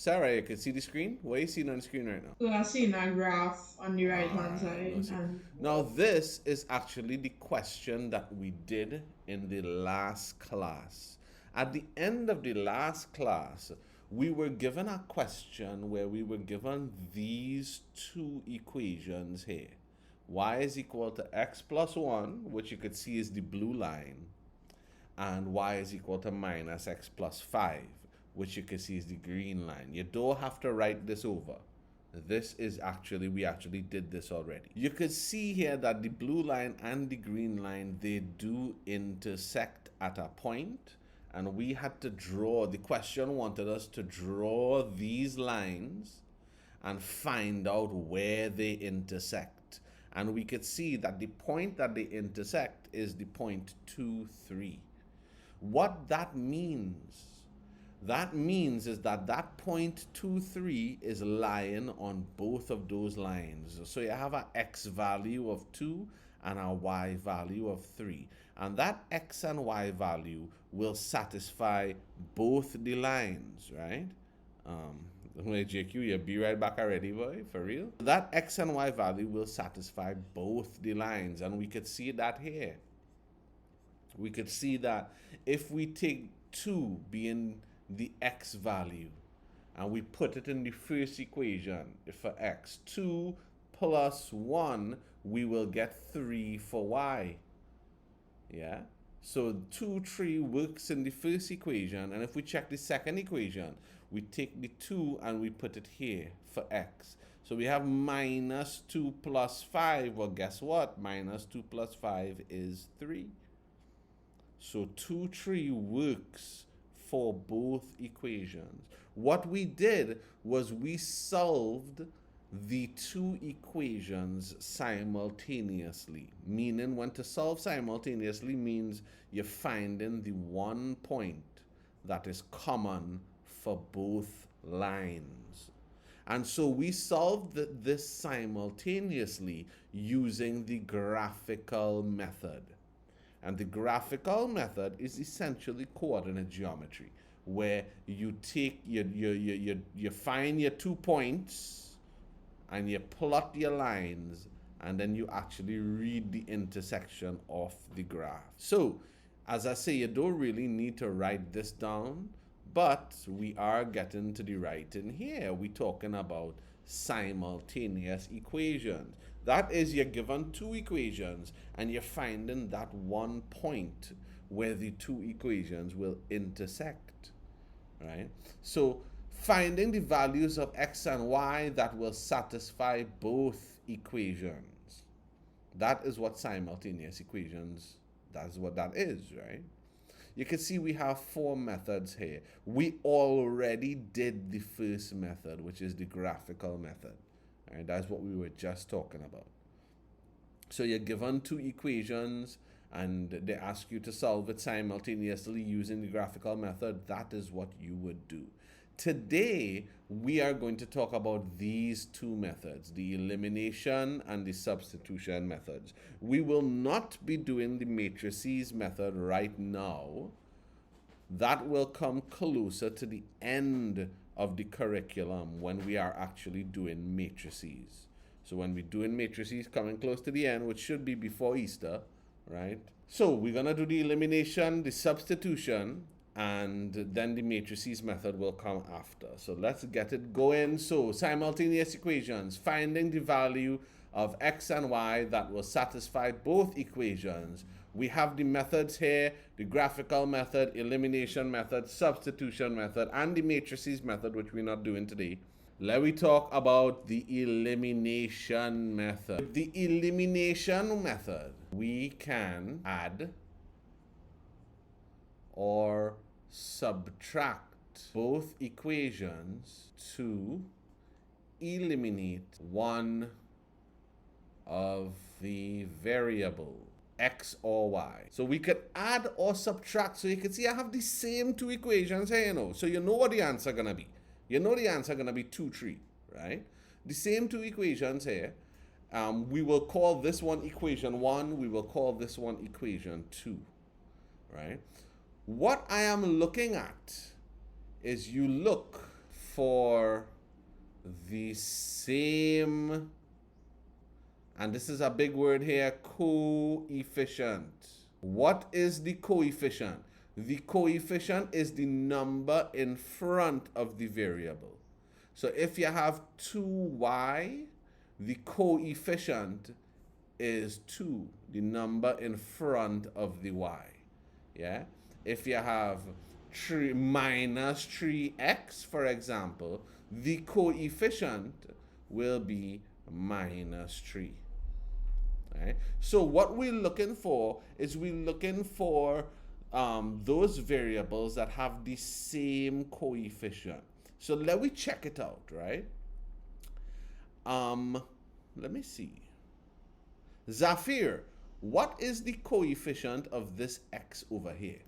Sarah, you can see the screen? What are you seeing on the screen right now? So I see a graph on the right All hand right, no side see. and Now this is actually the question that we did in the last class. At the end of the last class, we were given a question where we were given these two equations here. Y is equal to x plus 1, which you could see is the blue line, and y is equal to minus x plus 5, which you can see is the green line. You don't have to write this over. This is actually, we actually did this already. You could see here that the blue line and the green line, they do intersect at a point, and we had to draw, the question wanted us to draw these lines and find out where they intersect. And we could see that the point that they intersect is the point 2, 3. What that means is that that point 2, 3 is lying on both of those lines. So you have an x value of 2 and a y value of 3. And that x and y value will satisfy both the lines, right? JQ, you'll be right back already, boy, for real. That x and y value will satisfy both the lines, and we could see that here. We could see that if we take 2 being the x value and we put it in the first equation for x, 2 plus 1, we will get 3 for y. Yeah? So 2, 3 works in the first equation, and if we check the second equation, we take the 2 and we put it here for x. So we have minus 2 plus 5. Well, guess what? Minus 2 plus 5 is 3. So 2, 3 works for both equations. What we did was we solved the two equations simultaneously. Meaning, when to solve simultaneously means you're finding the one point that is common for both lines. And so we solved this simultaneously using the graphical method. And the graphical method is essentially coordinate geometry, where you take you find your 2 points and you plot your lines, and then you actually read the intersection of the graph. So, as I say, you don't really need to write this down, but we are getting to the writing here. We're talking about simultaneous equations. That is, you're given two equations and you're finding that one point where the two equations will intersect, right? So finding the values of x and y that will satisfy both equations. That is what simultaneous equations, that's what that is, right? You can see we have 4 methods here. We already did the first method, which is the graphical method. Right? That's what we were just talking about. So you're given 2 equations and they ask you to solve it simultaneously using the graphical method. That is what you would do. Today, we are going to talk about these 2 methods, the elimination and the substitution methods. We will not be doing the matrices method right now. That will come closer to the end of the curriculum when we are actually doing matrices. So when we're doing matrices coming close to the end, which should be before Easter, right? So we're going to do the elimination, the substitution, and then the matrices method will come after. So let's get it going. So simultaneous equations, finding the value of x and y that will satisfy both equations. We have the methods here, the graphical method, elimination method, substitution method, and the matrices method, which we're not doing today. Let me talk about the elimination method. The elimination method, we can add or subtract both equations to eliminate one of the variable x or y. So we could add or subtract. So you can see I have the same 2 equations here, you know. So you know what the answer gonna be. You know the answer gonna be 2, 3, right? The same 2 equations here. We will call this one equation 1. We will call this one equation 2, right? What I am looking at is you look for the same, and this is a big word here, coefficient. What is the coefficient? The coefficient is the number in front of the variable. So if you have 2y, the coefficient is 2, the number in front of the y. Yeah? If you have minus 3x, for example, the coefficient will be minus 3. Right? So what we're looking for is we're looking for those variables that have the same coefficient. So let me check it out, right? Let me see. Zafir, what is the coefficient of this x over here?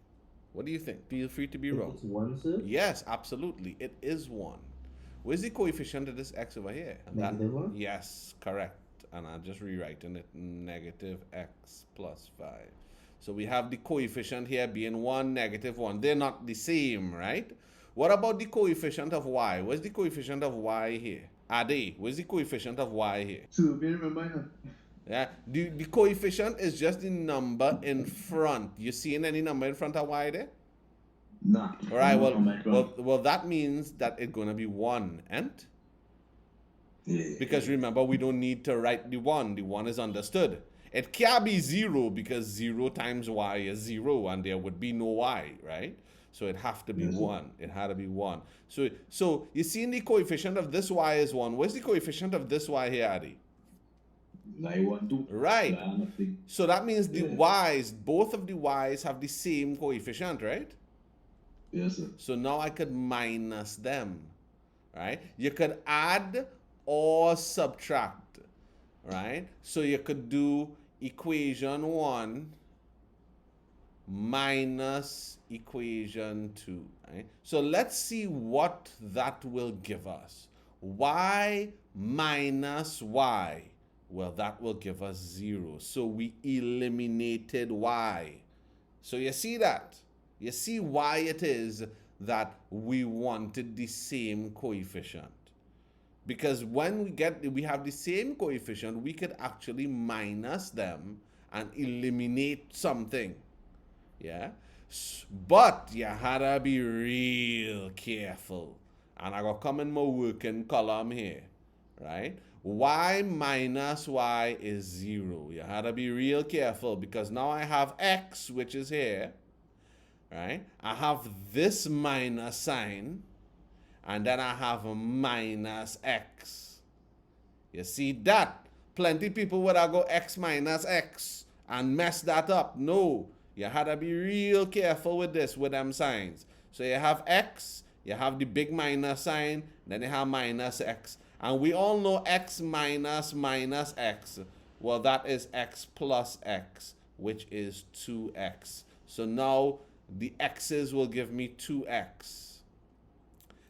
What do you think? Feel free to be wrong. It's 1, sir? Yes, absolutely. It is 1. Where's the coefficient of this x over here? Negative 1? Yes, correct. And I'm just rewriting it, negative x plus 5. So we have the coefficient here being 1, negative 1. They're not the same, right? What about the coefficient of y? Where's the coefficient of y here? Ade, where's the coefficient of y here? So, can you remember? Yeah, the coefficient is just the number in front. You seeing any number in front of y there? Nah. All right, well, that means that it's going to be 1, and? Yeah. Because remember, we don't need to write the 1. The 1 is understood. It can't be 0 because 0 times y is 0 and there would be no y, right? So it have to be 1. It had to be 1. So you see the coefficient of this y is 1. Where's the coefficient of this y here, Adi? Like 1, 2. Right. So that means the y's, both of the y's have the same coefficient, right? Yes, sir. So now I could minus them, right? You could add or subtract, right? So you could do equation 1 minus equation 2, right? So let's see what that will give us. Y minus y. Well, that will give us 0. So we eliminated y. So you see that? You see why it is that we wanted the same coefficient. Because when we have the same coefficient, we could actually minus them and eliminate something. Yeah? But you had to be real careful. And I got come in my working column here. Right? Y minus y is 0. You had to be real careful because now I have x, which is here. Right? I have this minus sign. And then I have a minus x. You see that? Plenty people would have go x minus x and mess that up. No. You had to be real careful with this, with them signs. So you have x, you have the big minus sign, then you have minus x. And we all know x minus minus x. Well, that is x plus x, which is 2x. So now the x's will give me 2x.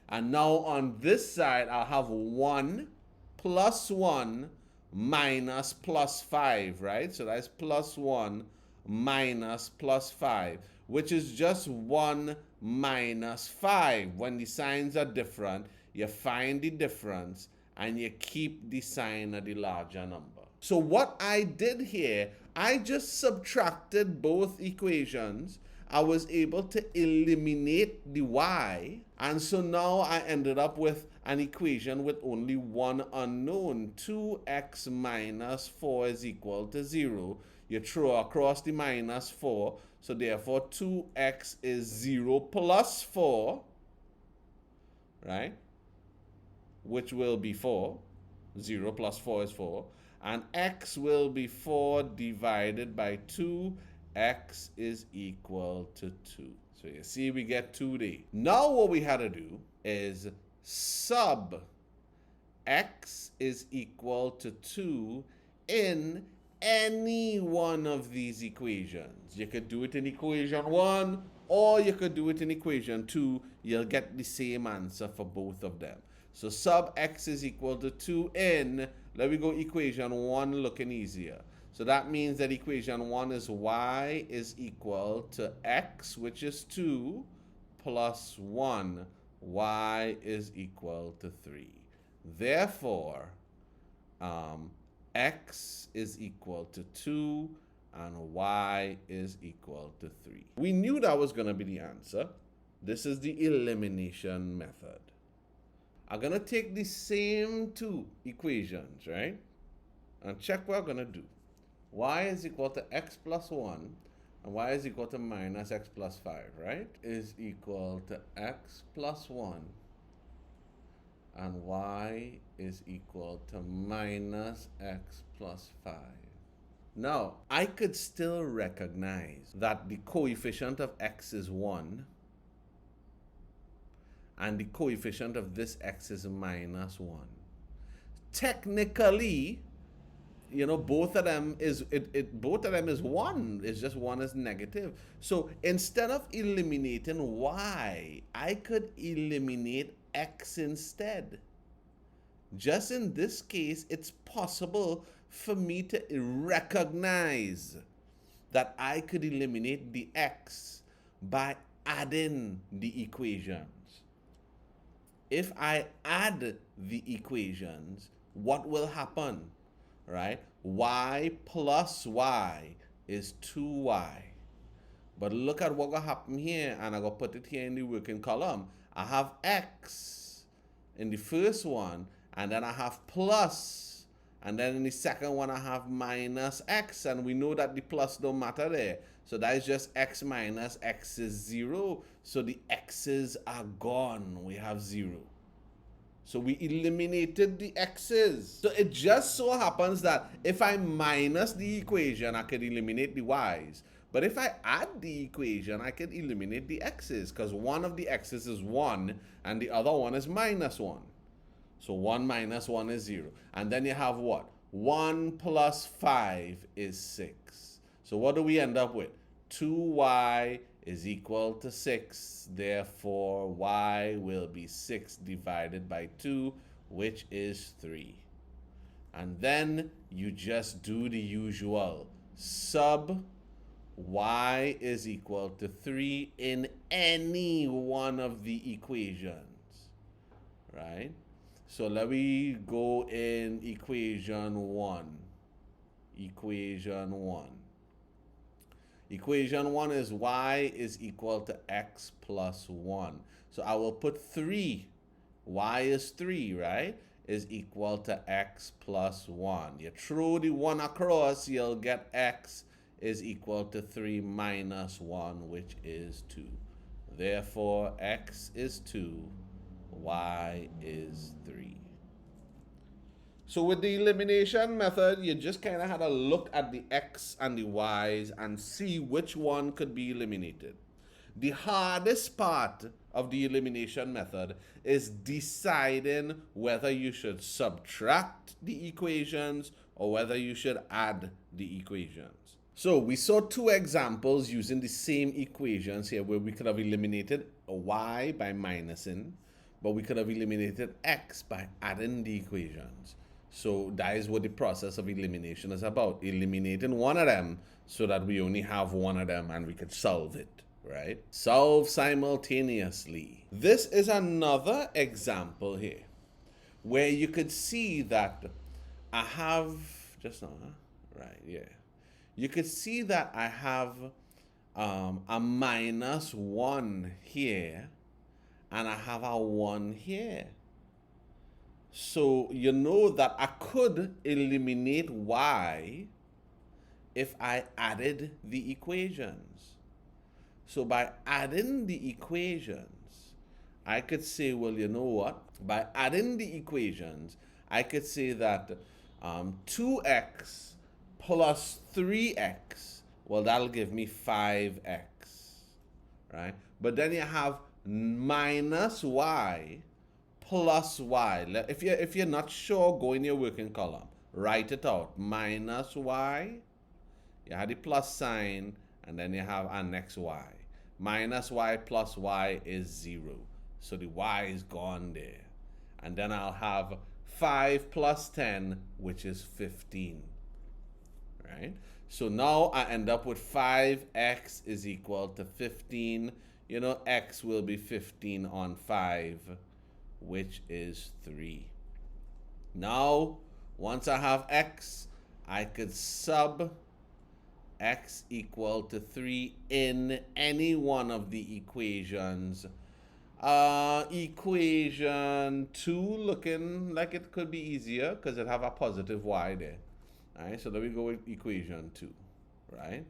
And now on this side, I'll have 1 plus 1 minus plus 5, right? So that's plus 1 minus plus 5, which is just 1 minus 5. When the signs are different, you find the difference and you keep the sign of the larger number. So what I did here, I just subtracted both equations. I was able to eliminate the y, and so now I ended up with an equation with only one unknown. 2x minus 4 is equal to 0. You throw across the minus 4, so therefore 2x is 0 plus 4, right? Which will be 4. 0 plus 4 is 4. And x will be 4 divided by 2. X is equal to 2. So you see we get 2D. Now what we had to do is sub x is equal to 2 in any one of these equations. You could do it in equation 1 or you could do it in equation 2. You'll get the same answer for both of them. So sub x is equal to 2 in, let me go equation 1 looking easier. So that means that equation 1 is y is equal to x, which is 2, plus 1, y is equal to 3. Therefore, x is equal to 2 and y is equal to 3. We knew that was going to be the answer. This is the elimination method. I'm going to take the same two equations, right? And check what I'm going to do. Y is equal to x plus 1 and y is equal to minus x plus 5, right? Is equal to x plus 1 and y is equal to minus x plus 5. Now, I could still recognize that the coefficient of x is 1 and the coefficient of this x is minus 1. Technically, you know, both of them is both of them is 1. It's just one is negative. So instead of eliminating y, I could eliminate x instead. Just in this case, it's possible for me to recognize that I could eliminate the x by adding the equations. If I add the equations, what will happen? Right? Y plus y is 2y. But look at what will happen here, and I'm going to put it here in the working column. I have x in the first one, and then I have plus, and then in the second one I have minus x, and we know that the plus don't matter there. So that is just x minus x is 0. So the x's are gone. We have 0. So we eliminated the x's. So it just so happens that if I minus the equation, I could eliminate the y's. But if I add the equation, I can eliminate the x's, because one of the x's is 1 and the other one is minus 1. So 1 minus 1 is 0. And then you have what? 1 plus 5 is 6. So what do we end up with? 2y is equal to 6. Therefore, y will be 6 divided by 2, which is 3. And then you just do the usual. Sub y is equal to 3 in any one of the equations, right? So let me go in equation 1. Equation 1. Equation 1 is y is equal to x plus 1. So I will put 3. Y is 3, right? Is equal to x plus 1. You throw the 1 across, you'll get x is equal to 3 minus 1, which is 2. Therefore, x is 2, y is 3. So with the elimination method, you just kind of had a look at the x and the y's and see which one could be eliminated. The hardest part of the elimination method is deciding whether you should subtract the equations or whether you should add the equations. So we saw two examples using the same equations here where we could have eliminated y by minusing, but we could have eliminated x by adding the equations. So that is what the process of elimination is about. Eliminating one of them so that we only have one of them and we could solve it, right? Solve simultaneously. This is another example here where you could see that I have, just now, right, yeah. You could see that I have a minus 1 here and I have a 1 here. So you know that I could eliminate y if I added the equations. So by adding the equations, I could say, well, you know what? By adding the equations, I could say that 2x plus 3x, well, that'll give me 5x, right? But then you have minus y plus y. If you're not sure, go in your working column. Write it out. Minus y, you have the plus sign, and then you have our next y. Minus y plus y is 0. So the y is gone there. And then I'll have 5 plus 10, which is 15. Right? So now I end up with 5x is equal to 15. you know, x will be 15 on 5, which is 3. Now, once I have x, I could sub x equal to 3 in any one of the equations. Equation 2 looking like it could be easier because it have a positive y there. All right, so let me go with equation 2, right?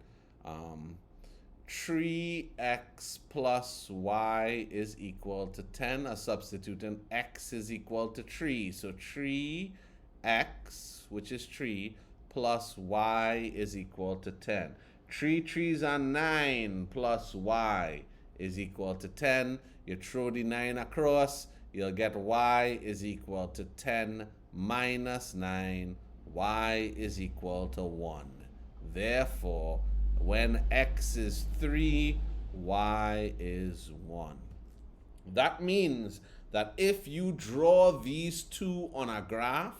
3x plus y is equal to 10. I substitute in x is equal to 3. So 3x, which is 3, plus y is equal to 10. 3 3s are 9 plus y is equal to 10. You throw the 9 across, you'll get y is equal to 10 minus 9. Y is equal to 1. Therefore, when x is 3, y is 1. That means that if you draw these two on a graph,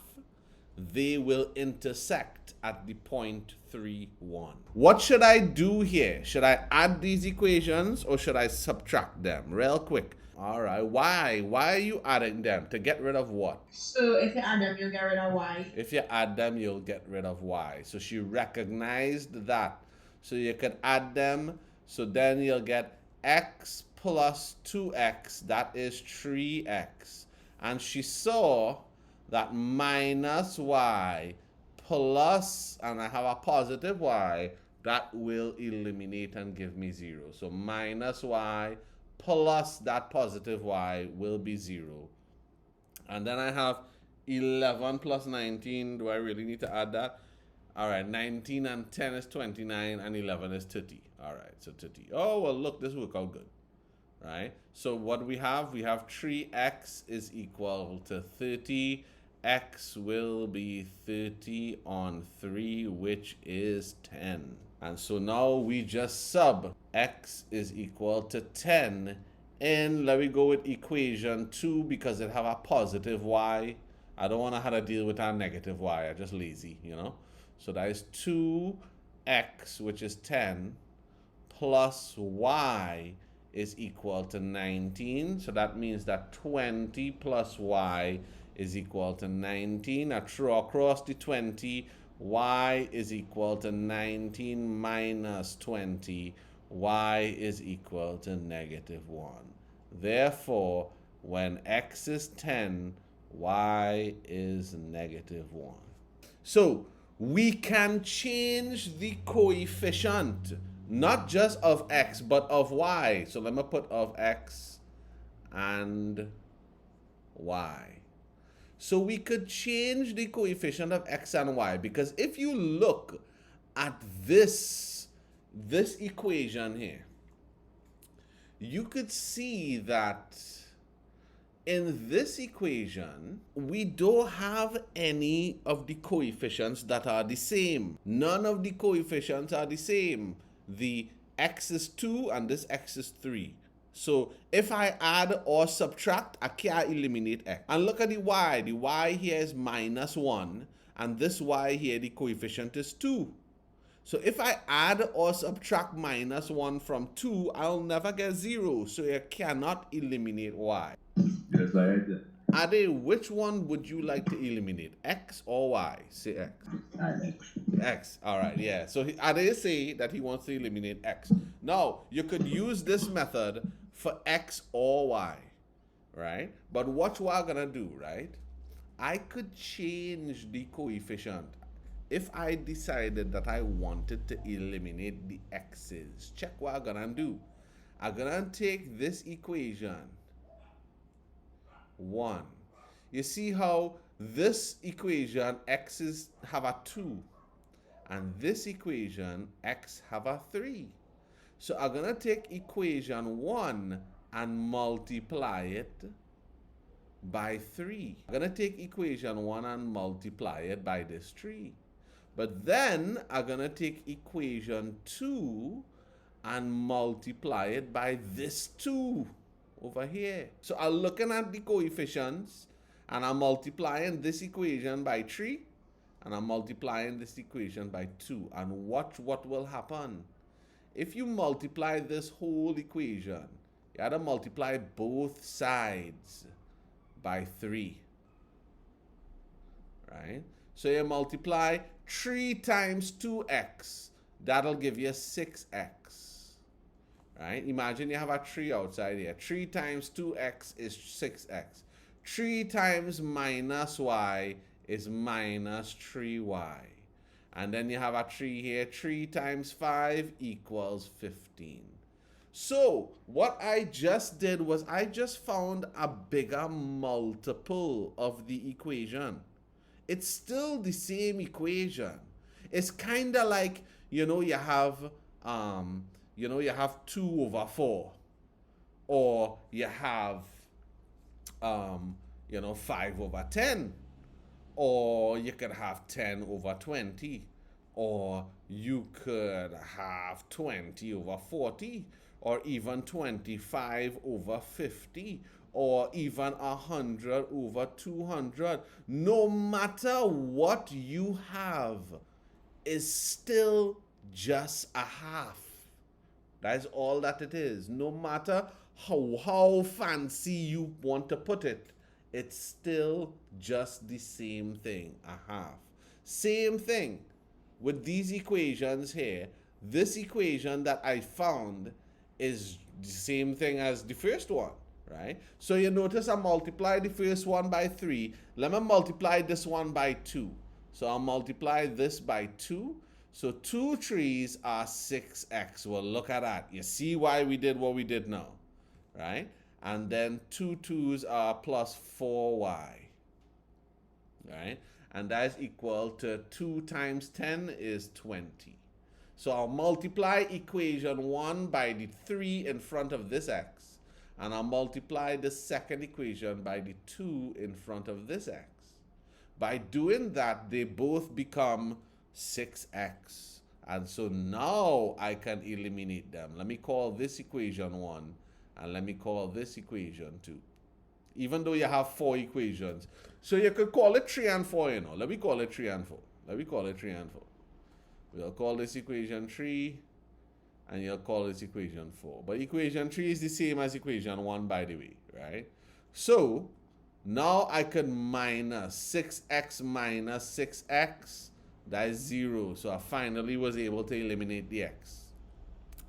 they will intersect at the point 3, 1. What should I do here? Should I add these equations or should I subtract them? Real quick. All right, why? Why are you adding them? To get rid of what? So if you add them, you get rid of y. If you add them, you'll get rid of y. So she recognized that. So you could add them. So then you'll get x plus 2x, that is 3x. And she saw that minus y plus, and I have a positive y, that will eliminate and give me 0. So minus y plus that positive y will be 0. And then I have 11 plus 19. Do I really need to add that? All right, 19 and 10 is 29, and 11 is 30. All right, so 30. Oh, well, look, this worked out good, right? So what do we have? We have 3x is equal to 30. X will be 30 on 3, which is 10. And so now we just sub x is equal to 10. And let me go with equation 2 because it have a positive y. I don't want to have to deal with a negative y. I'm just lazy, you know. So that is 2x, which is 10, plus y is equal to 19. So that means that 20 plus y is equal to 19. I throw across the 20. Y is equal to 19 minus 20. Y is equal to negative 1. Therefore, when x is 10, y is negative 1. So we can change the coefficient, not just of x, but of y. So let me put of x and y. So we could change the coefficient of x and y, because if you look at this equation here, you could see that in this equation, we don't have any of the coefficients that are the same. None of the coefficients are the same. The x is 2 and this x is 3. So if I add or subtract, I can't eliminate x. And look at the y. The y here is minus 1. And this y here, the coefficient is 2. So if I add or subtract minus 1 from 2, I'll never get 0. So you cannot eliminate y. Just like that. Ade, which one would you like to eliminate? X or y? Say x. X. X. All right, yeah. So Ade say that he wants to eliminate x. Now, you could use this method for x or y, right? But what we're going to do, right? I could change the coefficient. If I decided that I wanted to eliminate the x's, check what I'm going to do. I'm going to take this equation, 1. You see how this equation, x's have a 2, and this equation, x have a 3. So I'm going to take equation 1 and multiply it by 3. I'm going to take equation 1 and multiply it by this 3. But then I'm going to take equation 2 and multiply it by this 2 over here. So I'm looking at the coefficients and I'm multiplying this equation by 3 and I'm multiplying this equation by 2. And watch what will happen. If you multiply this whole equation, You had to multiply both sides by 3, right? So you multiply 3 times 2x. That'll give you 6x, right? Imagine you have a 3 outside here. 3 times 2x is 6x. 3 times minus y is minus 3y. And then you have a 3 here. 3 times 5 equals 15. So what I just did was I just found a bigger multiple of the equation. It's still the same equation. It's kind of like, you have 2 over 4, or you have 5 over 10, or you could have 10 over 20, or you could have 20 over 40, or even 25 over 50, or even 100 over 200. No matter what you have, is still just a half. That's all that it is. No matter how fancy you want to put it, it's still just the same thing, a half. Same thing with these equations here. This equation that I found is the same thing as the first one, right? So you notice I multiply the first one by 3. Let me multiply this one by 2. So I'll multiply this by 2. So 2 3s are 6x. Well, look at that. You see why we did what we did now, right? And then 2 2s are plus 4y, right? And that's equal to 2 times 10 is 20. So I'll multiply equation 1 by the 3 in front of this x, and I'll multiply the second equation by the 2 in front of this x. By doing that, they both become 6x. And so now I can eliminate them. Let me call this equation 1, and let me call this equation 2. Even though you have 4 equations. So you could call it 3 and 4, Let me call it 3 and 4. Let me call it 3 and 4. We'll call this equation 3, and you'll call this equation 4. But equation 3 is the same as equation 1, by the way, right? So now I can minus 6x minus 6x. That is 0. So I finally was able to eliminate the x.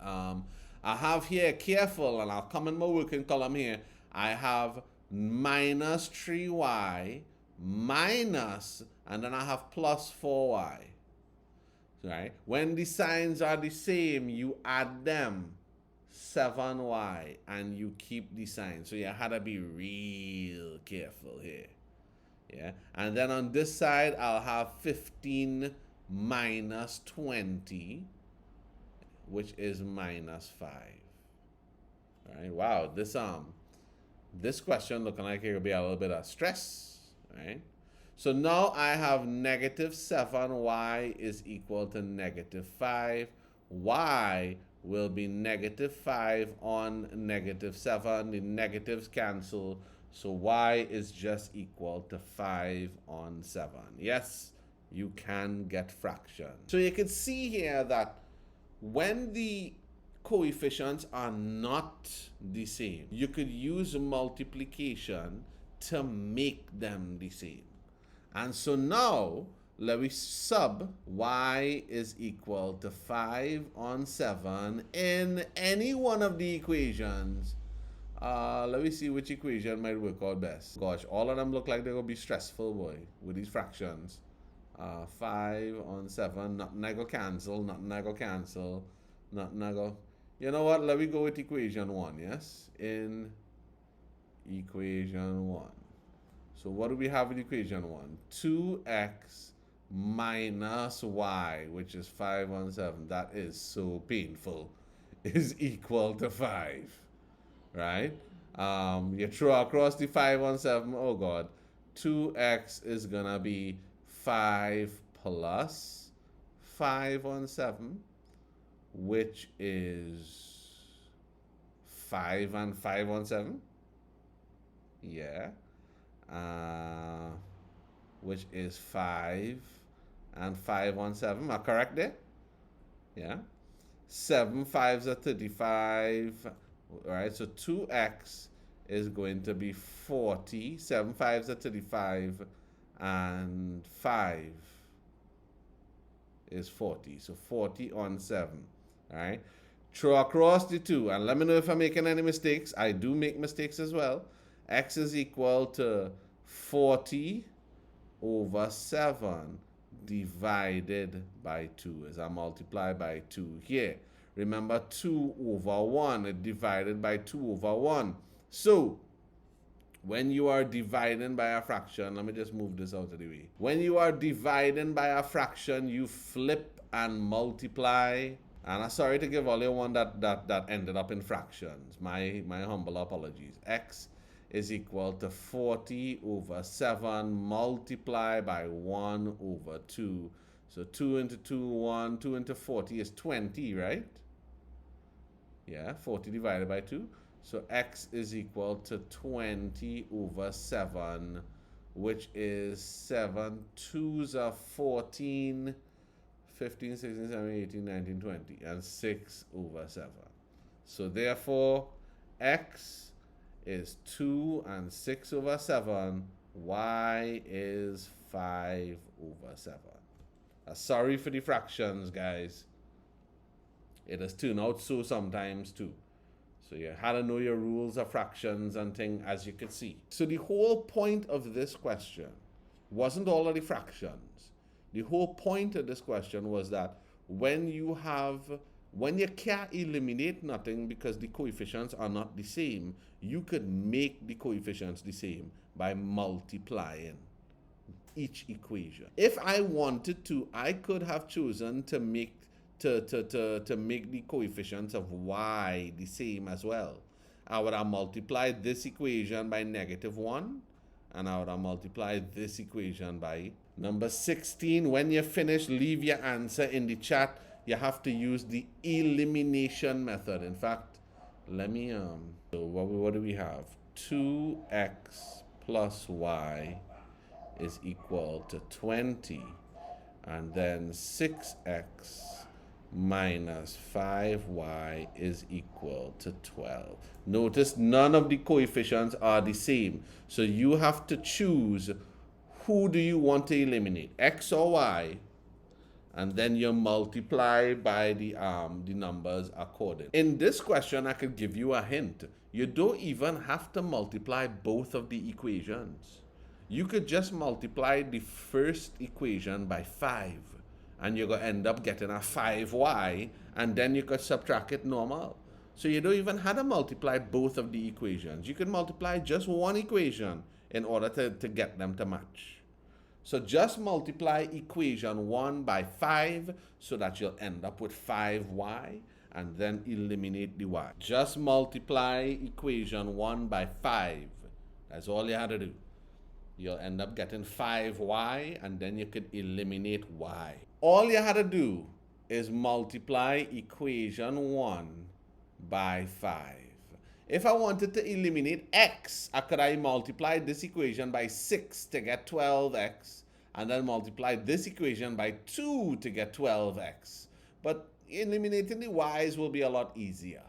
I have here, careful, and I'll come in my working column here. I have minus 3y minus, and then I have plus 4y. Right? When the signs are the same, you add them, 7y, and you keep the sign. So you had to be real careful here. Yeah, and then on this side, I'll have 15 minus 20, which is minus 5. All right, wow, this question looking like it could be a little bit of stress, right? So now I have negative 7y is equal to negative 5. Y will be negative 5 on negative 7. The negatives cancel. So y is just equal to 5 on 7. Yes, you can get fractions. So you can see here that when the coefficients are not the same, you could use multiplication to make them the same. And so now, let me sub y is equal to 5 on 7 in any one of the equations. Let me see which equation might work out best. Gosh, all of them look like they're going to be stressful, boy, with these fractions. 5 on 7, nothing I go cancel, nothing I go cancel, nothing I go... You know what, let me go with equation 1, yes? In equation 1. So what do we have in equation 1? 2x minus y, which is 5 on 7. That is so painful. Is equal to 5. Right? You throw across the 5 on 7. Oh, God. 2x is going to be 5 plus 5 on 7, which is 5 and 5 on 7. Yeah. Which is 5 and 5 on 7. Am I correct there? Yeah. 7 5s are 35, All right, so 2x is going to be 40. 7 5s are 35, and 5 is 40. So 40 on 7. All right, throw across the 2, and let me know if I'm making any mistakes. I do make mistakes as well. X is equal to 40 over 7 divided by 2 as I multiply by 2 here. Remember, 2 over 1, it divided by 2 over 1. So, when you are dividing by a fraction, let me just move this out of the way. When you are dividing by a fraction, you flip and multiply. And I'm sorry to give all you one that ended up in fractions. My humble apologies. X is equal to 40 over 7 multiplied by 1 over 2. So 2 into 2, 1. 2 into 40 is 20, right? Yeah, 40 divided by 2. So x is equal to 20 over 7, which is 7 2s are 14, 15, 16, 17, 18, 19, 20, and 6 over 7. So therefore, x is 2 and 6 over 7. Y is 5 over 7. Sorry for the fractions, guys. It has turned out so sometimes too. So you had to know your rules of fractions and things, as you could see. So the whole point of this question wasn't all of the fractions. The whole point of this question was that when you can't eliminate nothing because the coefficients are not the same, you could make the coefficients the same by multiplying each equation. If I wanted to, I could have chosen to make the coefficients of y the same as well. I would have multiplied this equation by -1, and I would have multiplied this equation by number 16. When you finish, leave your answer in the chat. You have to use the elimination method. In fact, let me so what do we have? 2x plus y is equal to 20, and then 6x minus 5y is equal to 12. Notice none of the coefficients are the same. So you have to choose who do you want to eliminate, x or y, and then you multiply by the numbers accordingly. In this question, I could give you a hint. You don't even have to multiply both of the equations. You could just multiply the first equation by 5. And you're going to end up getting a 5y, and then you could subtract it normal. So you don't even have to multiply both of the equations. You can multiply just one equation in order to get them to match. So just multiply equation 1 by 5 so that you'll end up with 5y, and then eliminate the y. Just multiply equation 1 by 5. That's all you had to do. You'll end up getting 5y, and then you could eliminate y. All you had to do is multiply equation 1 by 5. If I wanted to eliminate x, could I multiply this equation by 6 to get 12x, and then multiply this equation by 2 to get 12x. But eliminating the y's will be a lot easier,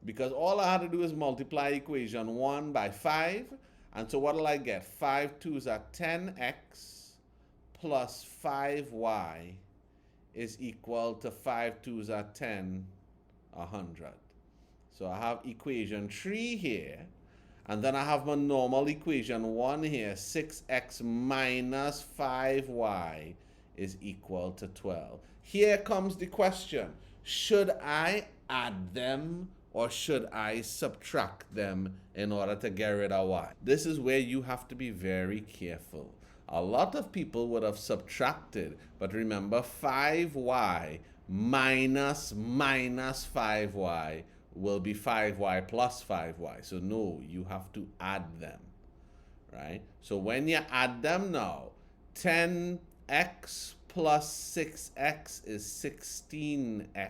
because all I had to do is multiply equation 1 by 5, and so what will I get? 5 2s are 10x plus 5y is equal to 5 2s are 10, 100. So I have equation 3 here, and then I have my normal equation 1 here. 6x minus 5y is equal to 12. Here comes the question. Should I add them or should I subtract them in order to get rid of y? This is where you have to be very careful. A lot of people would have subtracted, but remember, 5y minus 5y will be 5y plus 5y. So no, you have to add them, right? So when you add them now, 10x plus 6x is 16x.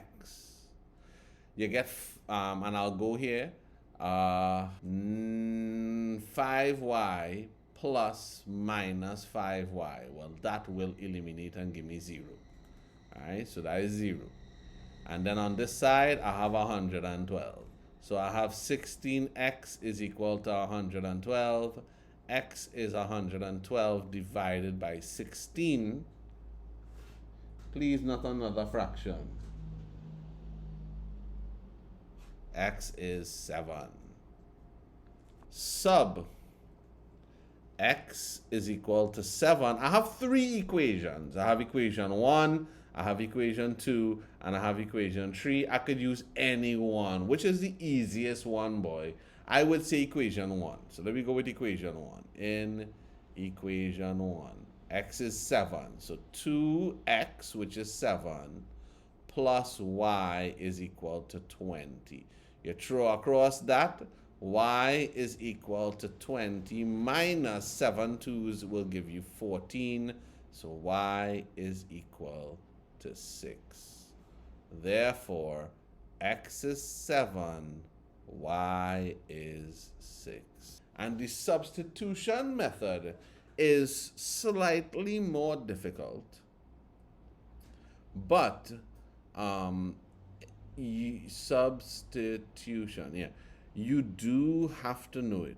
You get, and I'll go here, 5y plus minus 5y. Well, that will eliminate and give me 0. All right, so that is 0. And then on this side, I have 112. So I have 16x is equal to 112. X is 112 divided by 16. Please, not another fraction. X is 7. Sub x is equal to 7. I have three equations. I have equation 1, I have equation 2, and I have equation 3. I could use any one. Which is the easiest one, boy? I would say equation 1. So let me go with equation 1. In equation 1, x is 7. So 2x, which is 7, plus y is equal to 20. You throw across that, y is equal to 20 minus 7 2's will give you 14. So y is equal to 6. Therefore, x is 7, y is 6. And the substitution method is slightly more difficult, but substitution, yeah, you do have to know it,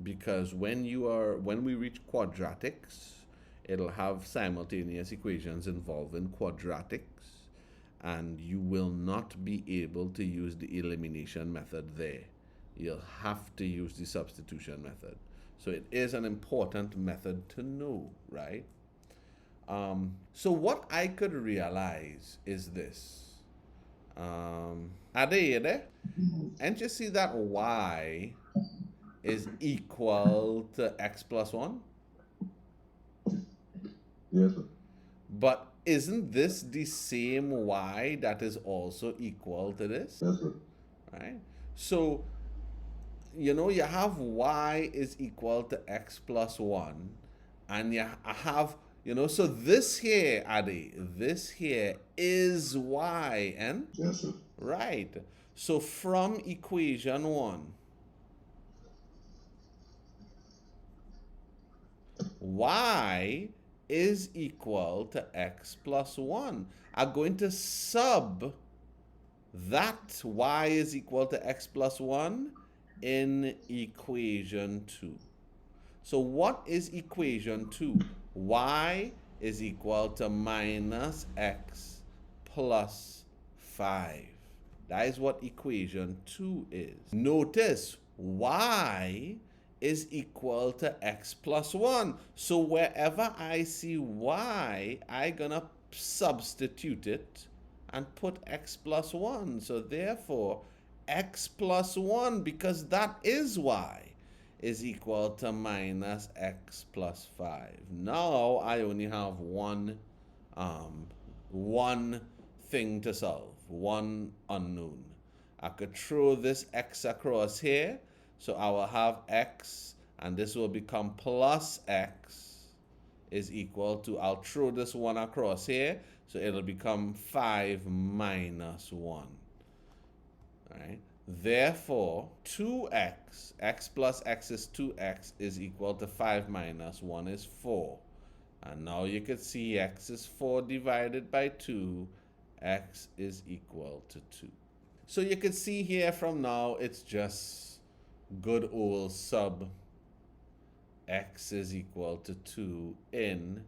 because when we reach quadratics, it'll have simultaneous equations involving quadratics, and you will not be able to use the elimination method there. You'll have to use the substitution method. So it is an important method to know, right? So what I could realize is this. Are they there? And you see that y is equal to x plus 1? Yes, sir. But isn't this the same y that is also equal to this? Yes, sir. Right? So, you know, you have y is equal to x plus 1. And I have, you know, so this here, Adi, this here is y, and? Yes, sir. Right. So from equation 1, y is equal to x plus 1. I'm going to sub that y is equal to x plus 1 in equation 2. So what is equation 2? Y is equal to minus x plus 5. That is what equation 2 is. Notice y is equal to x plus 1. So wherever I see y, I'm going to substitute it and put x plus 1. So therefore, x plus 1, because that is y, is equal to minus x plus 5. Now I only have one thing to solve, one unknown. I could throw this x across here, so I will have x, and this will become plus x is equal to, I'll throw this 1 across here, so it'll become 5 minus 1. All right? Therefore, 2x, x plus x is 2x, is equal to 5 minus 1 is 4. And now you can see x is 4 divided by 2, x is equal to 2. So you can see here from now, it's just good old sub x is equal to 2 in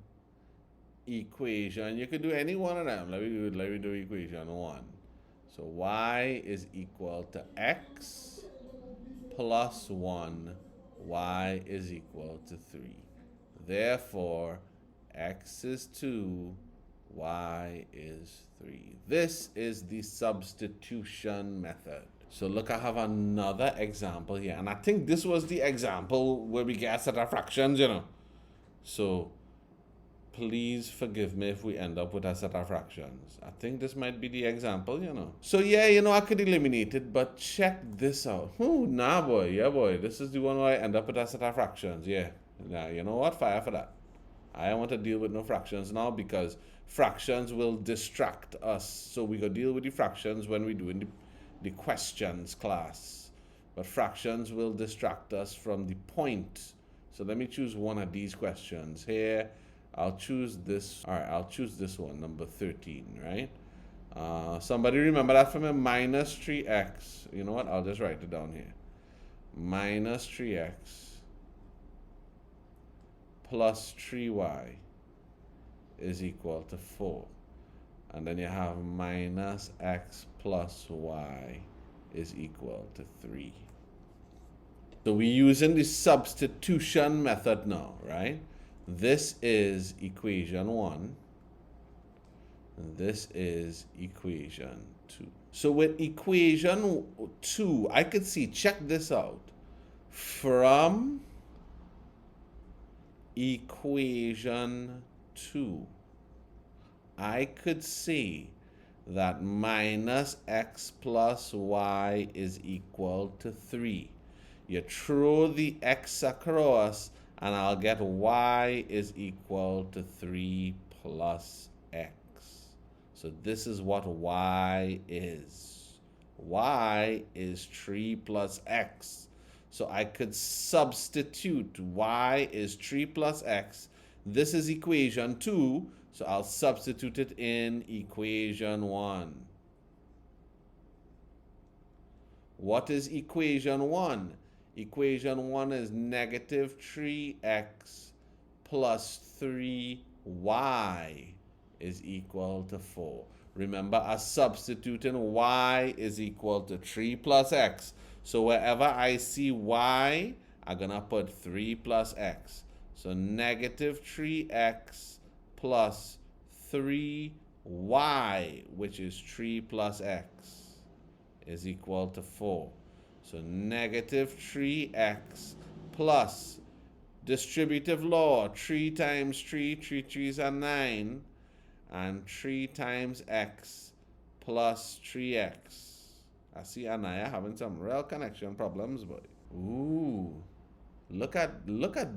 equation. You could do any one of them. Let me do equation 1. So y is equal to x plus 1, y is equal to 3. Therefore, x is 2, y is 3. This is the substitution method. So look, I have another example here. And I think this was the example where we get a set of fractions, you know. So please forgive me if we end up with a set of fractions. I think this might be the example, you know. So yeah, you know, I could eliminate it, but check this out. Oh, nah, boy. Yeah, boy. This is the one where I end up with a set of fractions. Yeah. Now, you know what? Fire for that. I don't want to deal with no fractions now, because fractions will distract us. So we go deal with the fractions when we do in the questions class. But fractions will distract us from the point. So let me choose one of these questions here. I'll choose this. All right, I'll choose this one, number 13, right? Somebody remember that from a minus 3x. You know what? I'll just write it down here. Minus 3x plus 3y is equal to 4. And then you have minus x plus y is equal to 3. So we're using the substitution method now, right? This is equation 1. And this is equation 2. So with equation 2, I could see, check this out. From equation 2, I could see that minus x plus y is equal to 3. You throw the x across, and I'll get y is equal to 3 plus x. So this is what y is. Y is 3 plus x. So I could substitute y is 3 plus x. This is equation 2, so I'll substitute it in equation 1. What is equation 1? Equation 1 is negative 3x plus 3y is equal to 4. Remember, I'm substituting y is equal to 3 plus x. So wherever I see y, I'm going to put 3 plus x. So negative 3x plus 3y, which is 3 plus x, is equal to 4. So negative 3x plus distributive law, 3 times 3, 3 3s are 9, and 3 times x plus 3x. I see Anaya having some real connection problems, boy. Ooh. Look at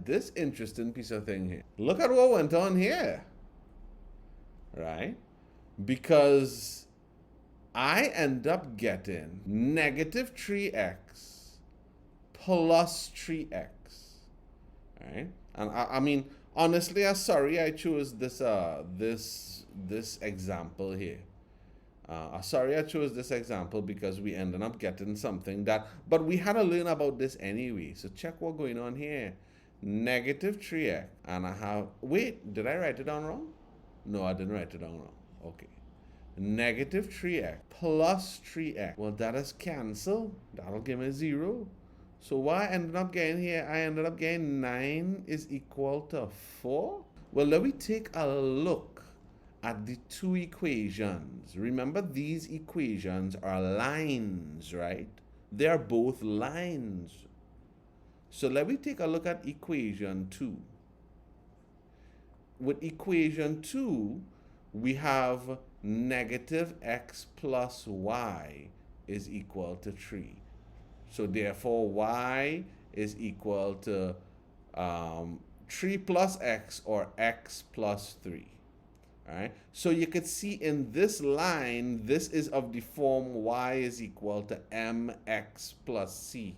this interesting piece of thing here. Look at what went on here. Right? Because I end up getting negative 3x plus 3x. Right? And I mean, honestly, I'm sorry I chose this this example here. Sorry I chose this example because we ended up getting something that, but we had to learn about this anyway. So check what's going on here. Negative 3x, and I have, wait, did I write it down wrong? No, I didn't write it down wrong. Okay. Negative 3x plus 3x. Well, that is cancel. That'll give me 0. So what I ended up getting here, I ended up getting 9 is equal to 4. Well, let me take a look at the two equations. Remember, these equations are lines, right? They are both lines. So let me take a look at equation 2. With equation 2, we have negative x plus y is equal to 3. So therefore, y is equal to 3 plus x, or x plus 3. All right. So you could see in this line, this is of the form y is equal to mx plus c.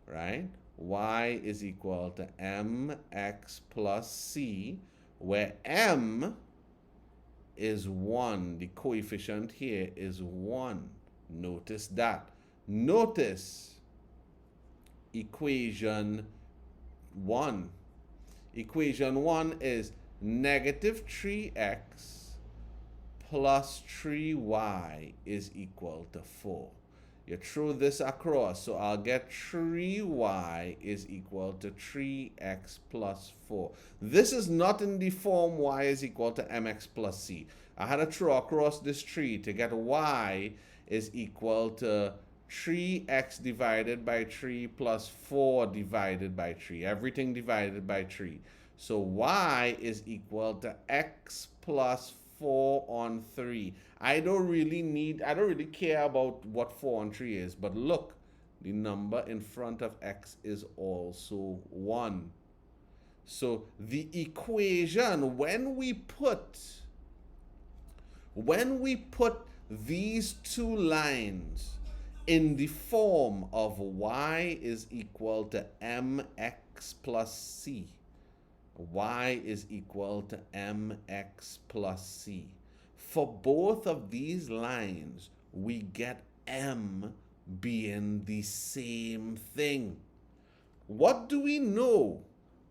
Right? Y is equal to mx plus c, where m is 1. The coefficient here is 1. Notice that. Notice equation 1. Equation 1 is negative 3x plus 3y is equal to 4. You throw this across, so I'll get 3y is equal to 3x plus 4. This is not in the form y is equal to mx plus c. I had to throw across this 3 to get y is equal to 3x divided by 3 plus 4 divided by 3. Everything divided by 3. So y is equal to x plus 4 on 3. I don't really care about what 4 on 3 is, but look, the number in front of x is also 1. So the equation, when we put these two lines in the form of y is equal to mx plus c, y is equal to mx plus c. For both of these lines, we get m being the same thing. What do we know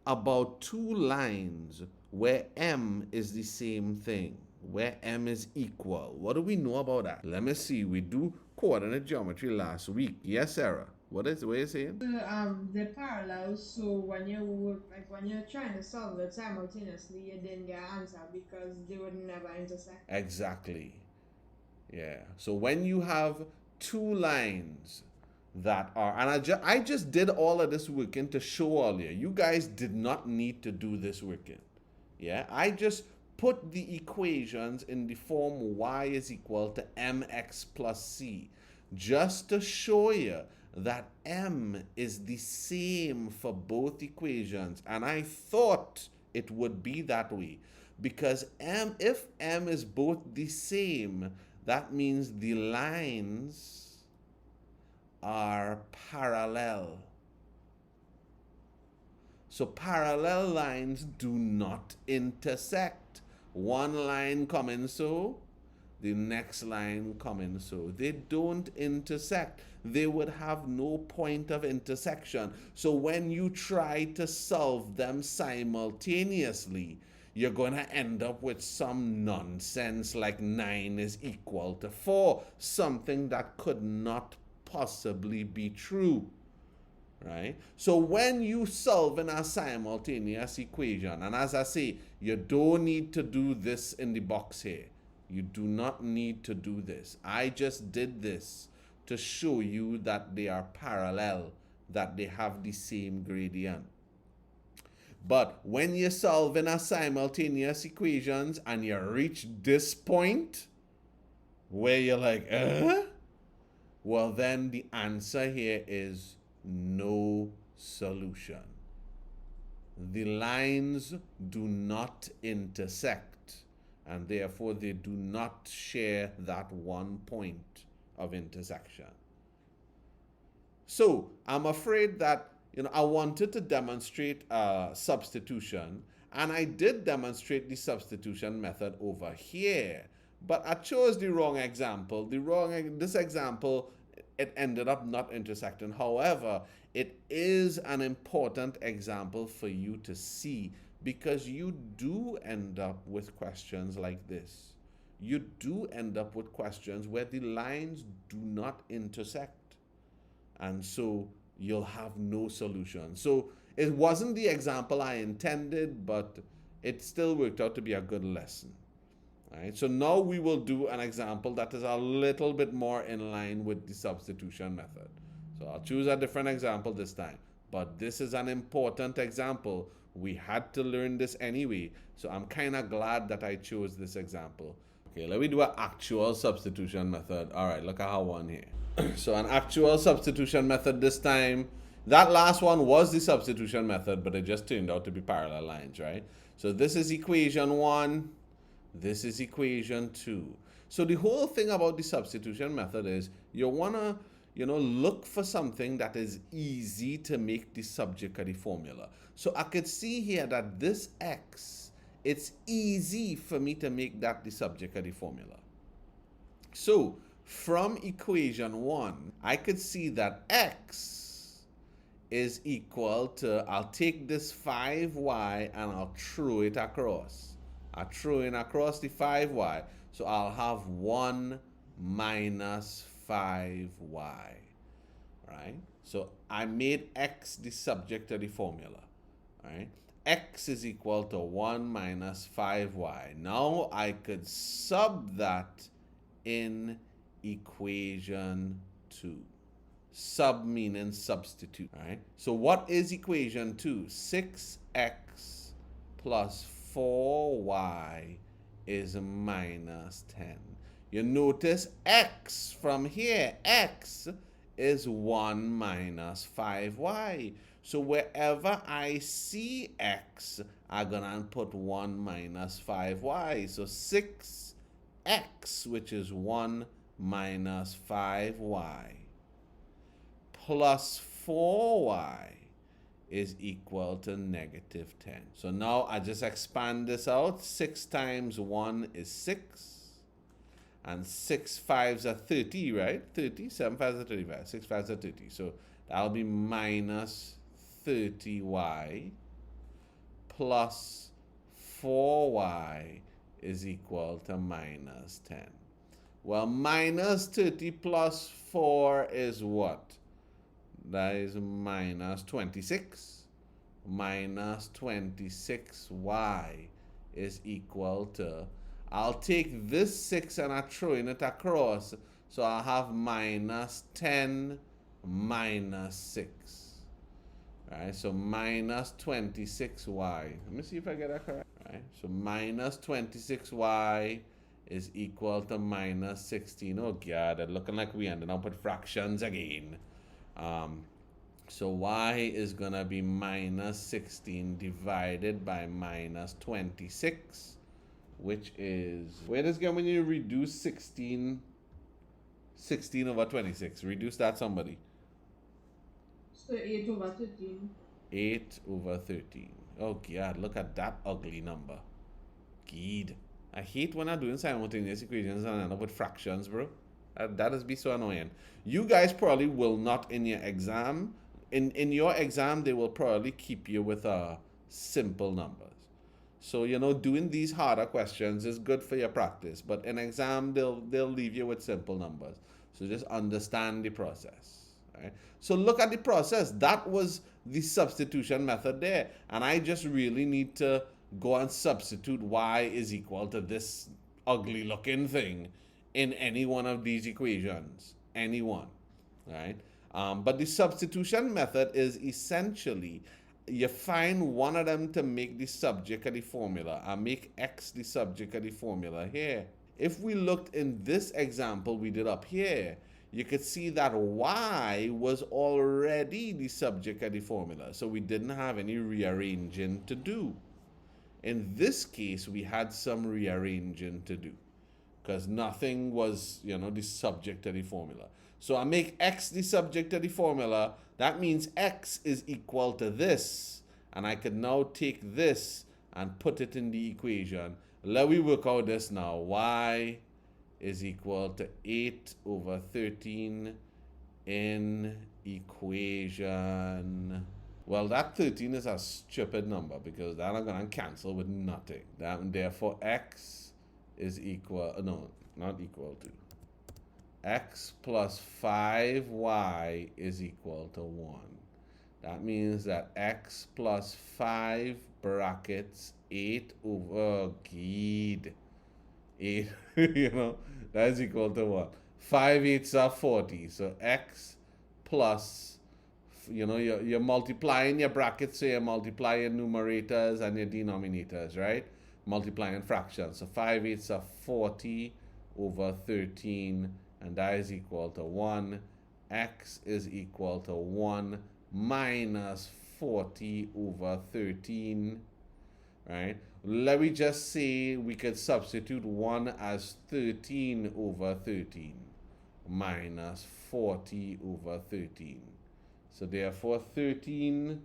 about two lines where m is the same thing, where m is equal? What do we know about that? Let me see. We do coordinate geometry last week. Yes, Sarah. What are you saying? The parallels. So when you work, like when you're trying to solve it simultaneously, you didn't get an answer because they would never intersect. Exactly. Yeah. So when you have two lines that are, and I just did all of this working to show earlier. You guys did not need to do this working. Yeah. I just put the equations in the form y is equal to mx plus c just to show you that m is the same for both equations. And I thought it would be that way because if m is both the same, that means the lines are parallel. So parallel lines do not intersect. One line coming so, the next line coming so. They don't intersect. They would have no point of intersection. So when you try to solve them simultaneously, you're going to end up with some nonsense like 9 is equal to 4, something that could not possibly be true. Right? So when you solve in a simultaneous equation, and as I say, you don't need to do this in the box here. You do not need to do this. I just did this to show you that they are parallel, that they have the same gradient. But when you solve in a simultaneous equations and you reach this point where you're like, well, then the answer here is no solution. The lines do not intersect, and therefore they do not share that one point of intersection. So I'm afraid that I wanted to demonstrate substitution, and I did demonstrate the substitution method over here, but I chose the wrong example. This example, it ended up not intersecting. However, it is an important example for you to see because you do end up with questions like this. You do end up with questions where the lines do not intersect. And so you'll have no solution. So it wasn't the example I intended, but it still worked out to be a good lesson. Right? So now we will do an example that is a little bit more in line with the substitution method. So I'll choose a different example this time. But this is an important example. We had to learn this anyway. So I'm kind of glad that I chose this example. Okay, let me do an actual substitution method. All right, look at how one here. So an actual substitution method this time. That last one was the substitution method, but it just turned out to be parallel lines, right? So this is equation 1. This is equation 2. So the whole thing about the substitution method is you want to, look for something that is easy to make the subject of the formula. So I could see here that this x, it's easy for me to make that the subject of the formula. So from equation 1, I could see that x is equal to, I'll take this 5y and I'll throw it across. I throw in across the 5y, so I'll have 1 minus 5y, right? So I made x the subject of the formula, right? X is equal to 1 minus 5y. Now I could sub that in equation 2. Sub meaning substitute, right? So what is equation 2? 6x plus 4y is minus 10. You notice x from here, x is 1 minus 5y. So wherever I see x, I'm going to put 1 minus 5y. So 6x, which is 1 minus 5y, plus 4y is equal to negative 10. So now I just expand this out. 6 times 1 is 6. And 6 fives are 30, right? 30, 7 fives are 35, 6 fives are 30. So that'll be minus 30y plus 4y is equal to minus 10. Well, minus 30 plus 4 is what? That is minus 26. Minus 26y is equal to, I'll take this 6 and I'm throwing it across. So I'll have minus 10 minus 6. Right, so minus 26y. Let me see if I get that correct. Right, so minus 26y is equal to minus 16. Oh God, it's looking like we ended up with fractions again. So y is going to be minus 16 divided by minus 26, which is, where does it get when you reduce 16 over 26? Reduce that, somebody. So 8 over 13. 8 over 13. Oh God, look at that ugly number. God. I hate when I'm doing simultaneous equations and I end up with fractions, bro. That is be so annoying. You guys probably will not in your exam. In your exam, they will probably keep you with simple numbers. So, you know, doing these harder questions is good for your practice. But in exam, they'll leave you with simple numbers. So just understand the process. Right? So look at the process. That was the substitution method there. And I just really need to go and substitute y is equal to this ugly looking thing in any one of these equations. Any one. Right? But the substitution method is essentially you find one of them to make the subject of the formula and make x the subject of the formula here. If we looked in this example we did up here, you could see that y was already the subject of the formula. So we didn't have any rearranging to do. In this case, we had some rearranging to do because nothing was, you know, the subject of the formula. So I make x the subject of the formula. That means x is equal to this. And I could now take this and put it in the equation. Let me work out this now. Y is equal to 8 over 13 in equation. Well, that 13 is a stupid number because that I'm going to cancel with nothing. Therefore, x is equal, no, not equal to. X plus 5y is equal to 1. That means that x plus 5 brackets 8 over, God, 8, you know, that is equal to what? 5 eighths are 40. So x plus, you know, you're multiplying your brackets, so you're multiplying numerators and your denominators, right? Multiplying fractions. So 5 eighths are 40 over 13, and that is equal to 1. X is equal to 1 minus 40 over 13, right? Let me just say we could substitute 1 as 13 over 13 minus 40 over 13. So therefore 13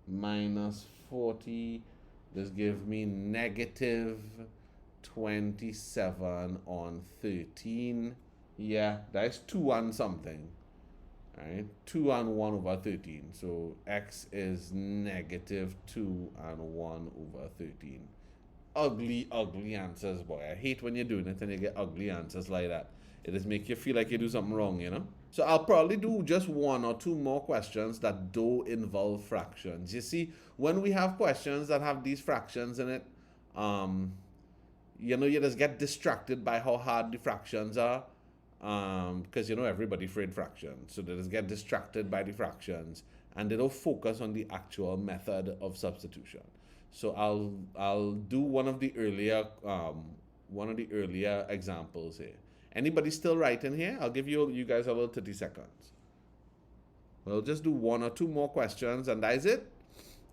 minus 40, this gives me negative 27 on 13. Yeah, that's 2 on something. Right? 2 on 1 over 13. So x is negative 2 on 1 over 13. Ugly, ugly answers, boy. I hate when you're doing it and you get ugly answers like that. It just makes you feel like you do something wrong, you know? So I'll probably do just 1 or 2 more questions that do involve fractions. You see, when we have questions that have these fractions in it, you know, you just get distracted by how hard the fractions are. Because, you know, everybody afraid fractions. So they just get distracted by the fractions and they don't focus on the actual method of substitution. So I'll do one of the earlier examples here. Anybody still writing here? I'll give you guys a little 30 seconds. We'll just do 1 or 2 more questions and that is it.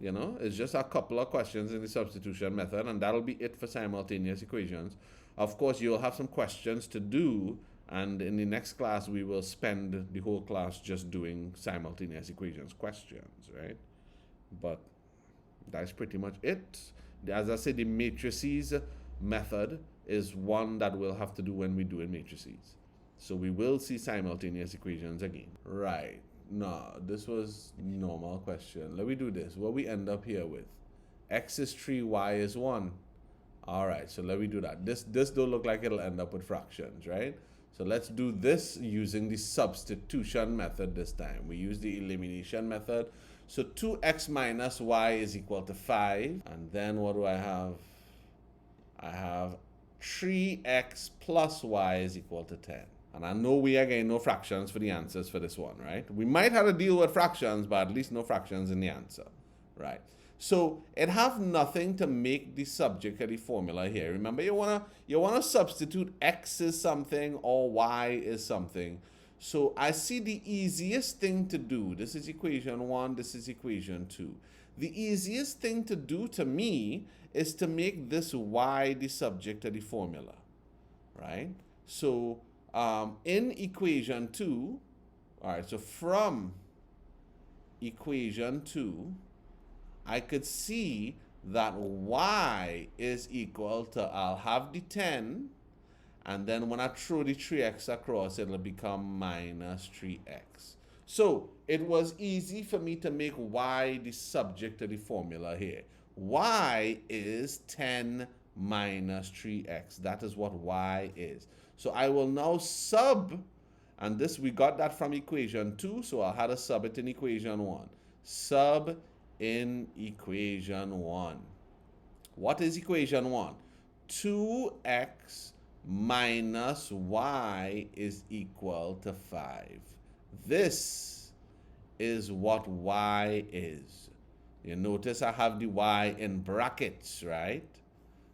You know, it's just a couple of questions in the substitution method and that'll be it for simultaneous equations. Of course, you'll have some questions to do, and in the next class, we will spend the whole class just doing simultaneous equations questions, right? But that's pretty much it. As I said, the matrices method is one that we'll have to do when we do in matrices. So we will see simultaneous equations again. Right. No, this was normal question. Let me do this. What we end up here with? X is 3, y is 1. All right, so let me do that. This don't look like it'll end up with fractions, right? So let's do this using the substitution method this time. We use the elimination method. So 2x minus y is equal to 5. And then what do I have? I have 3x plus y is equal to 10. And I know we are getting no fractions for the answers for this one, right? We might have to deal with fractions, but at least no fractions in the answer, right? So it have nothing to make the subject of the formula here. Remember, you wanna substitute x is something or y is something. So I see the easiest thing to do. This is equation 1, this is equation 2. The easiest thing to do to me is to make this y the subject of the formula, right? So in equation 2, all right, so from equation 2, I could see that y is equal to, I'll have the 10, and then when I throw the 3x across, it'll become minus 3x. So it was easy for me to make y the subject of the formula here. Y is 10 minus 3x. That is what y is. So I will now sub, and this we got that from equation 2, so I had to sub it in equation 1. Sub in equation 1. What is equation 1? 2x minus y is equal to 5. This is what y is. You notice I have the y in brackets, right?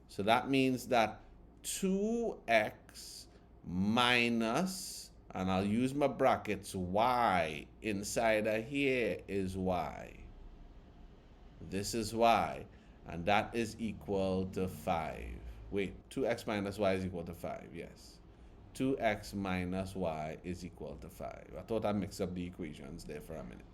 So that means that 2x minus, and I'll use my brackets, y inside of here is y. This is y, and that is equal to 5. Wait, 2x minus y is equal to 5, yes. 2x minus y is equal to 5. I thought I mixed up the equations there for a minute,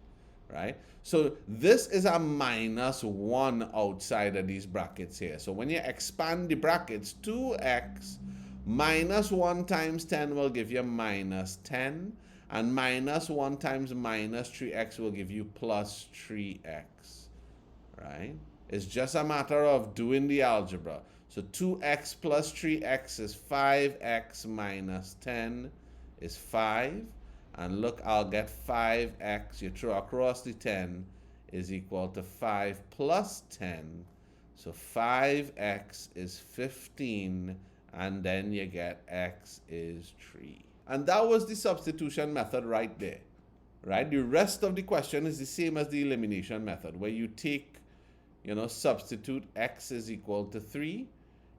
right? So this is a minus 1 outside of these brackets here. So when you expand the brackets, 2x minus 1 times 10 will give you minus 10, and minus 1 times minus 3x will give you plus 3x. Right? It's just a matter of doing the algebra. So 2x plus 3x is 5x minus 10 is 5. And look, I'll get 5x. You throw across the 10 is equal to 5 plus 10. So 5x is 15. And then you get x is 3. And that was the substitution method right there. Right? The rest of the question is the same as the elimination method, where you take, substitute x is equal to 3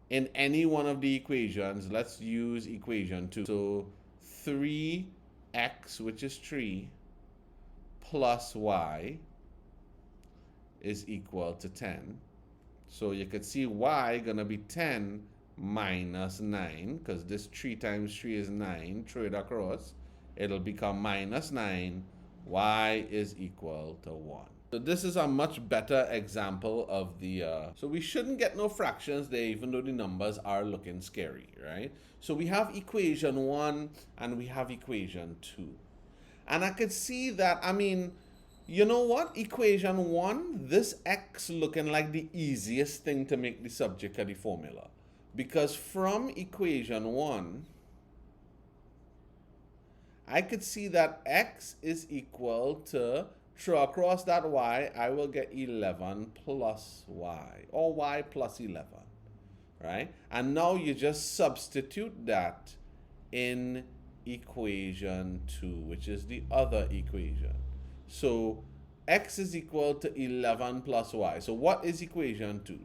in any one of the equations. Let's use equation 2. So 3x, which is 3, plus y is equal to 10. So you could see y gonna be 10 minus 9, because this 3 times 3 is 9. Throw it across, it'll become minus 9. Y is equal to 1. So this is a much better example of the, so we shouldn't get no fractions there, even though the numbers are looking scary, right? So we have equation 1 and we have equation 2. And I could see that, you know what? Equation 1, this x looking like the easiest thing to make the subject of the formula. Because from equation 1, I could see that x is equal to, throw across that y, I will get 11 plus y, or y plus 11, right? And now you just substitute that in equation 2, which is the other equation. So x is equal to 11 plus y. So what is equation 2?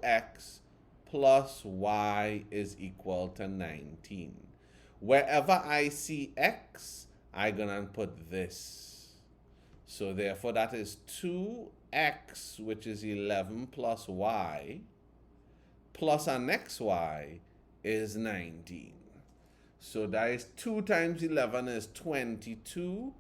2x plus y is equal to 19. Wherever I see x, I'm going to put this. So therefore that is 2x, which is 11 plus y, plus an xy is 19. So that is 2 times 11 is 22,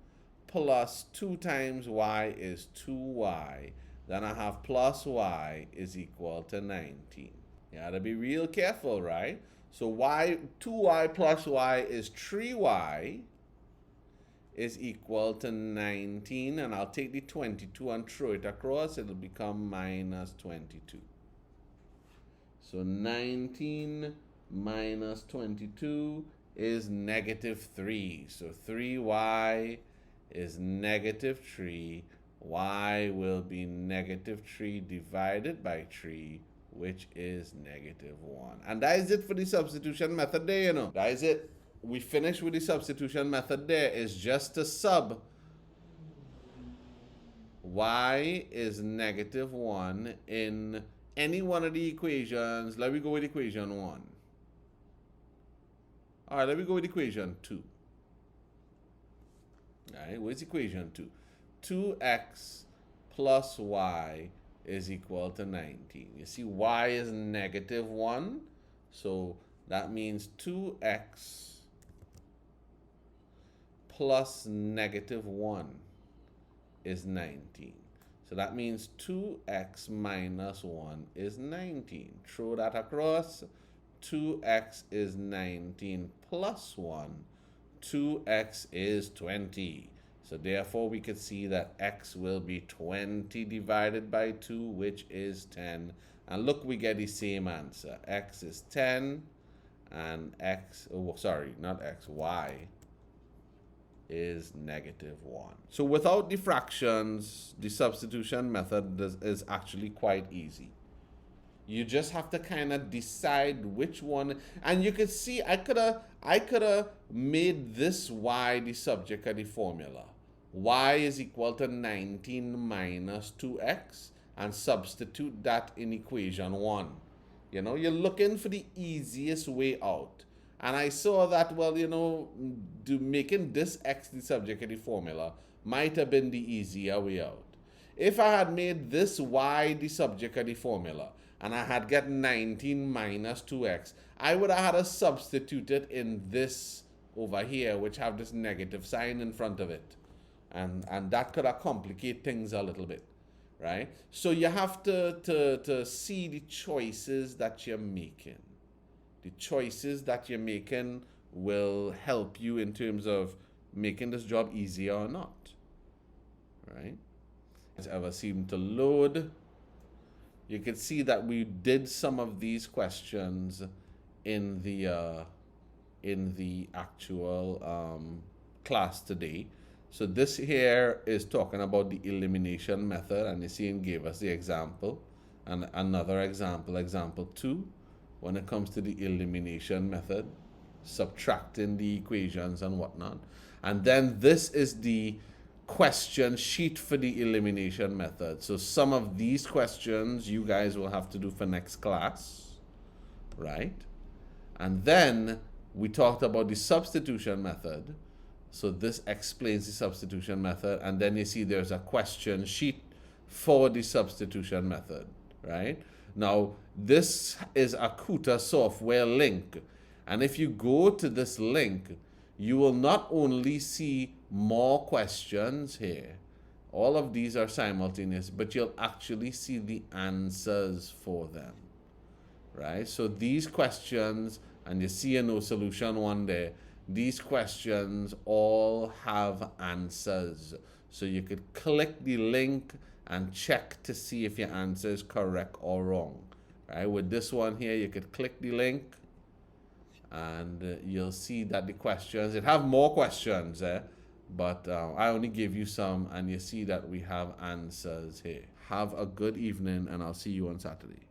plus 2 times y is 2y. Then I have plus y is equal to 19. You gotta be real careful, right? So 2y plus y is 3y is equal to 19, and I'll take the 22 and throw it across. It'll become minus 22. So 19 minus 22 is negative 3. So 3y is negative 3. Y will be negative 3 divided by 3, which is negative 1. And that is it for the substitution method there, you know. That is it. We finished with the substitution method there. It's just to sub y is negative 1 in any one of the equations. Let me go with equation 1. All right, let me go with equation 2. All right, where's equation 2? 2x plus y is equal to 19. You see, y is negative 1. So that means 2x plus negative 1 is 19. So that means 2x minus 1 is 19. Throw that across. 2x is 19 plus 1. 2x is 20. So therefore we could see that x will be 20 divided by 2, which is 10. And look, we get the same answer. X is 10 and y is negative 1. So without the fractions, the substitution method is actually quite easy. You just have to kind of decide which one, and you could see I could have made this y the subject of the formula. Y is equal to 19 minus 2x, and substitute that in equation 1. You know, you're looking for the easiest way out. And I saw that, well, you know, making this x the subject of the formula might have been the easier way out. If I had made this y the subject of the formula, and I had gotten 19 minus 2x, I would have had to substitute it in this over here, which have this negative sign in front of it. And that could have complicated things a little bit, right? So you have to see the choices that you're making. The choices that you're making will help you in terms of making this job easier or not, right? Has ever seemed to load. You can see that we did some of these questions in the actual class today. So this here is talking about the elimination method, and you see it gave us the example. And another example, example 2, when it comes to the elimination method, subtracting the equations and whatnot. And then this is the question sheet for the elimination method. So some of these questions you guys will have to do for next class, right? And then we talked about the substitution method. So this explains the substitution method. And then you see there's a question sheet for the substitution method, right? Now, this is a Kuta software link. And if you go to this link, you will not only see more questions here. All of these are simultaneous, but you'll actually see the answers for them, right? So these questions, and you see a no solution one there, these questions all have answers. So you could click the link and check to see if your answer is correct or wrong, right? With this one here, you could click the link and you'll see that the questions, it have more questions, but I only gave you some, and you see that we have answers here. Have a good evening, and I'll see you on Saturday.